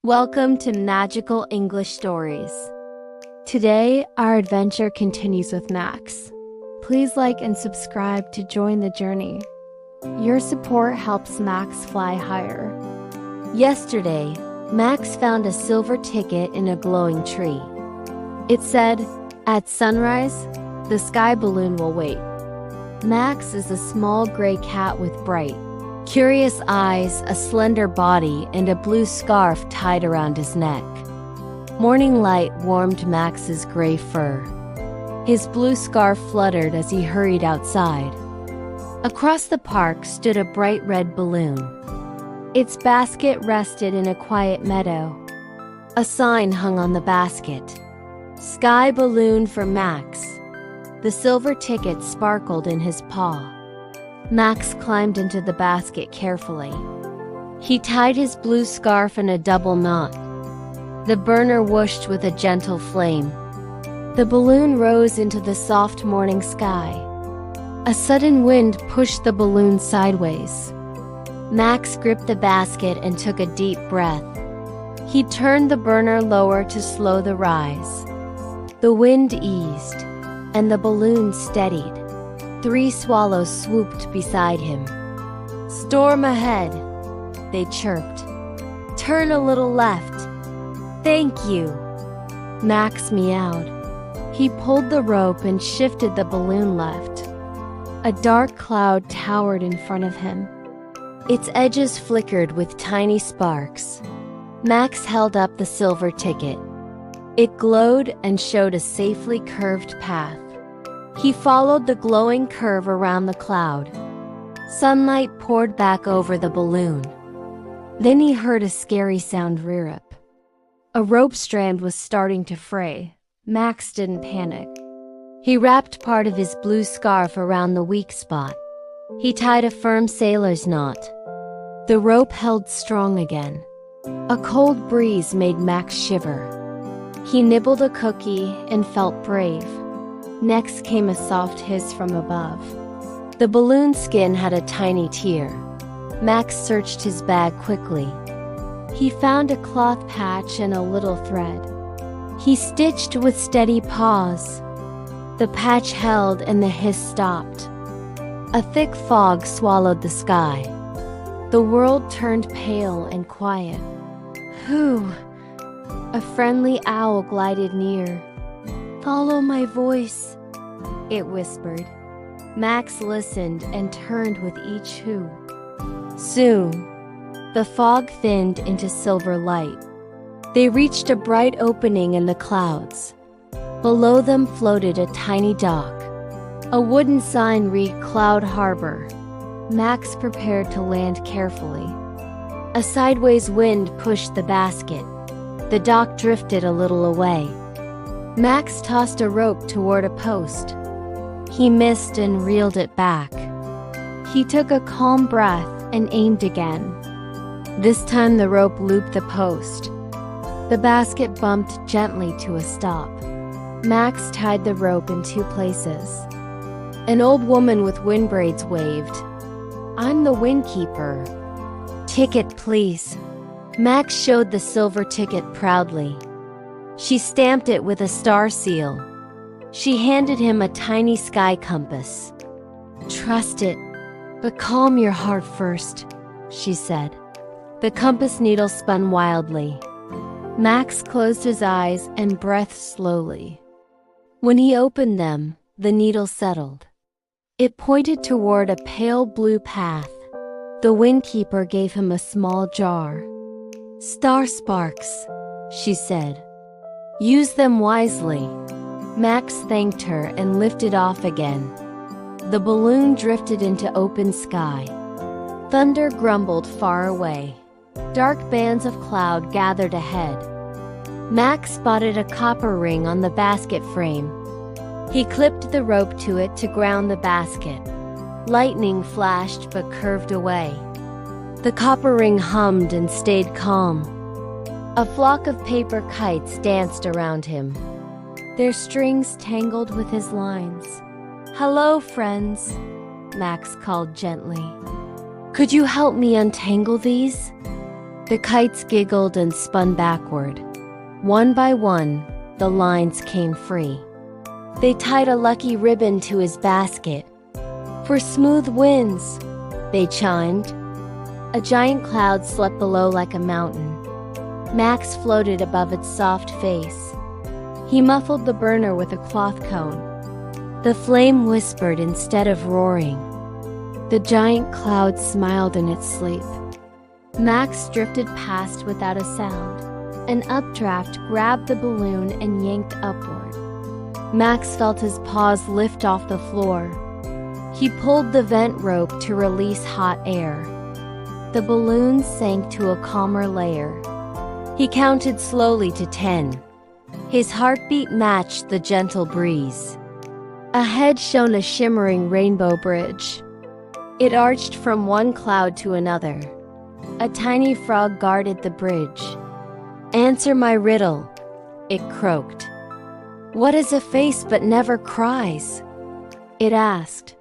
Welcome to Magical English Stories. Today, our adventure continues with Max. Please like and subscribe to join the journey. Your support helps Max fly higher. Yesterday, Max found a silver ticket in a glowing tree. It said, "At sunrise, the sky balloon will wait." Max is a small gray cat with bright, curious eyes, a slender body, and a blue scarf tied around his neck. Morning light warmed Max's gray fur. His blue scarf fluttered as he hurried outside. Across the park stood a bright red balloon. Its basket rested in a quiet meadow. A sign hung on the basket. "Sky balloon for Max." The silver ticket sparkled in his paw. Max climbed into the basket carefully. He tied his blue scarf in a double knot. The burner whooshed with a gentle flame. The balloon rose into the soft morning sky. A sudden wind pushed the balloon sideways. Max gripped the basket and took a deep breath. He turned the burner lower to slow the rise. The wind eased, and the balloon steadied. 3 swallows swooped beside him. "Storm ahead," they chirped. "Turn a little left." "Thank you," Max meowed. He pulled the rope and shifted the balloon left. A dark cloud towered in front of him. Its edges flickered with tiny sparks. Max held up the silver ticket. It glowed and showed a safely curved path. He followed the glowing curve around the cloud. Sunlight poured back over the balloon. Then he heard a scary sound rear up. A rope strand was starting to fray. Max didn't panic. He wrapped part of his blue scarf around the weak spot. He tied a firm sailor's knot. The rope held strong again. A cold breeze made Max shiver. He nibbled a cookie and felt brave. Next came a soft hiss from above. The balloon skin had a tiny tear. Max searched his bag quickly. He found a cloth patch and a little thread. He stitched with steady paws. The patch held and the hiss stopped. A thick fog swallowed the sky. The world turned pale and quiet. "Whew!" A friendly owl glided near. "Follow my voice," it whispered. Max listened and turned with each who. Soon, the fog thinned into silver light. They reached a bright opening in the clouds. Below them floated a tiny dock. A wooden sign read "Cloud Harbor." Max prepared to land carefully. A sideways wind pushed the basket. The dock drifted a little away. Max tossed a rope toward a post. He missed and reeled it back. He took a calm breath and aimed again. This time the rope looped the post. The basket bumped gently to a stop. Max tied the rope in 2 places. An old woman with wind braids waved. "I'm the windkeeper." "Ticket, please." Max showed the silver ticket proudly. She stamped it with a star seal. She handed him a tiny sky compass. "Trust it, but calm your heart first," she said. The compass needle spun wildly. Max closed his eyes and breathed slowly. When he opened them, the needle settled. It pointed toward a pale blue path. The windkeeper gave him a small jar. "Star sparks," she said. "Use them wisely." Max thanked her and lifted off again. The balloon drifted into open sky. Thunder grumbled far away. Dark bands of cloud gathered ahead. Max spotted a copper ring on the basket frame. He clipped the rope to it to ground the basket. Lightning flashed but curved away. The copper ring hummed and stayed calm. A flock of paper kites danced around him. Their strings tangled with his lines. "Hello, friends," Max called gently. "Could you help me untangle these?" The kites giggled and spun backward. One by one, the lines came free. They tied a lucky ribbon to his basket. For smooth winds, they chimed. A giant cloud slept below like a mountain. Max floated above its soft face. He muffled the burner with a cloth cone. The flame whispered instead of roaring. The giant cloud smiled in its sleep. Max drifted past without a sound. An updraft grabbed the balloon and yanked upward. Max felt his paws lift off the floor. He pulled the vent rope to release hot air. The balloon sank to a calmer layer. He counted slowly to 10. His heartbeat matched the gentle breeze. Ahead shone a shimmering rainbow bridge. It arched from one cloud to another. A tiny frog guarded the bridge. "Answer my riddle," it croaked. "What is a face but never cries?" it asked.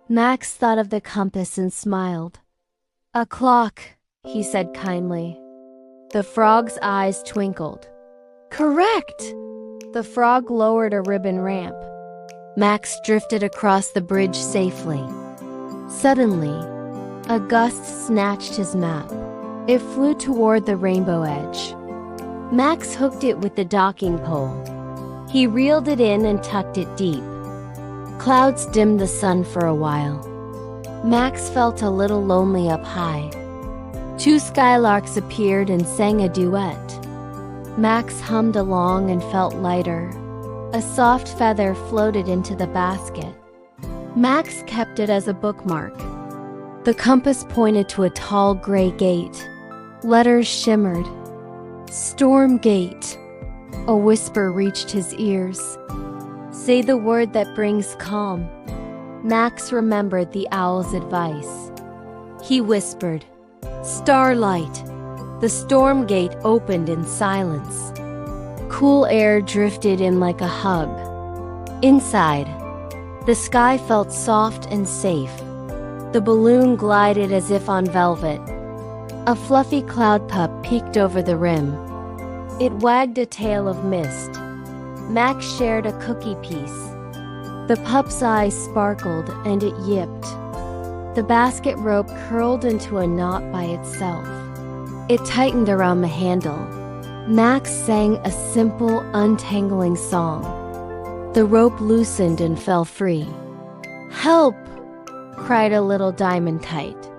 Max thought of the compass and smiled. "A clock," he said kindly. The frog's eyes twinkled. "Correct!" The frog lowered a ribbon ramp. Max drifted across the bridge safely. Suddenly, a gust snatched his map. It flew toward the rainbow edge. Max hooked it with the docking pole. He reeled it in and tucked it deep. Clouds dimmed the sun for a while. Max felt a little lonely up high. 2 skylarks appeared and sang a duet. Max hummed along and felt lighter. A soft feather floated into the basket. Max kept it as a bookmark. The compass pointed to a tall gray gate. Letters shimmered. "Storm Gate." A whisper reached his ears. "Say the word that brings calm." Max remembered the owl's advice. He whispered, "Starlight." The storm gate opened in silence. Cool air drifted in like a hug. Inside, the sky felt soft and safe. The balloon glided as if on velvet. A fluffy cloud pup peeked over the rim. It wagged a tail of mist. Max shared a cookie piece. The pup's eyes sparkled and it yipped. The basket rope curled into a knot by itself. It tightened around the handle. Max sang a simple, untangling song. The rope loosened and fell free. "Help!" cried a little diamond kite.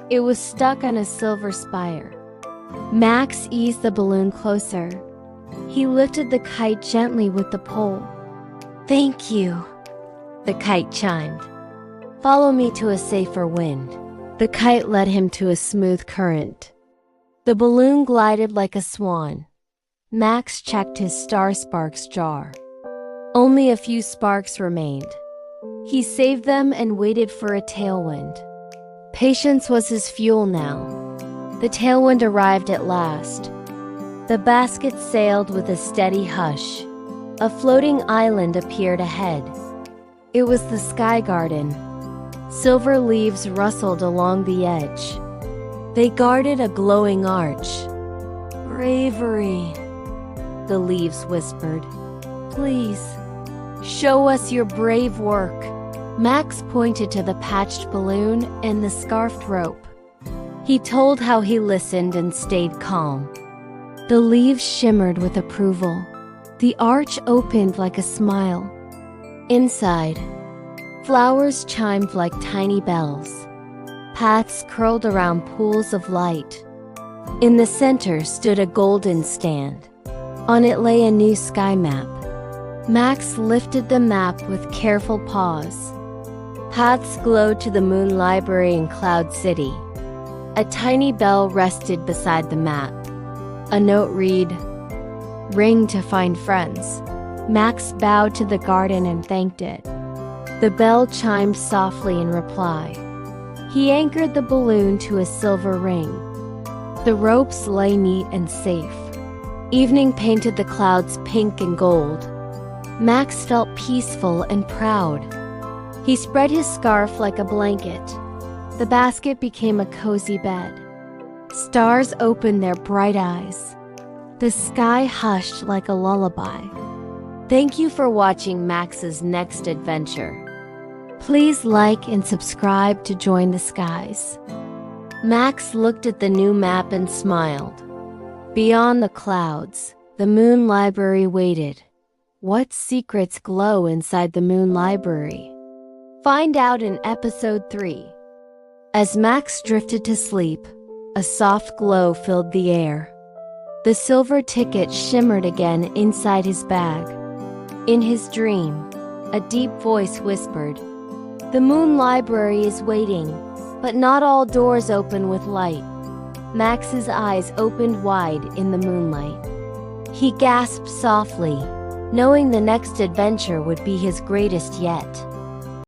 It was stuck on a silver spire. Max eased the balloon closer. He lifted the kite gently with the pole. "Thank you," the kite chimed. "Follow me to a safer wind." The kite led him to a smooth current. The balloon glided like a swan. Max checked his star sparks jar. Only a few sparks remained. He saved them and waited for a tailwind. Patience was his fuel now. The tailwind arrived at last. The basket sailed with a steady hush. A floating island appeared ahead. It was the sky garden. Silver leaves rustled along the edge. They guarded a glowing arch. "Bravery," the leaves whispered. "Please, show us your brave work." Max pointed to the patched balloon and the scarfed rope. He told how he listened and stayed calm. The leaves shimmered with approval. The arch opened like a smile. Inside, flowers chimed like tiny bells. Paths curled around pools of light. In the center stood a golden stand. On it lay a new sky map. Max lifted the map with careful paws. Paths glowed to the Moon Library in Cloud City. A tiny bell rested beside the map. A note read, "Ring to find friends." Max bowed to the garden and thanked it. The bell chimed softly in reply. He anchored the balloon to a silver ring. The ropes lay neat and safe. Evening painted the clouds pink and gold. Max felt peaceful and proud. He spread his scarf like a blanket. The basket became a cozy bed. Stars opened their bright eyes. The sky hushed like a lullaby. Thank you for watching Max's next adventure. Please like and subscribe to join the skies. Max looked at the new map and smiled. Beyond the clouds, the Moon Library waited. What secrets glow inside the Moon Library? Find out in episode 3. As Max drifted to sleep, a soft glow filled the air. The silver ticket shimmered again inside his bag. In his dream, a deep voice whispered, "The Moon Library is waiting, but not all doors open with light." Max's eyes opened wide in the moonlight. He gasped softly, knowing the next adventure would be his greatest yet.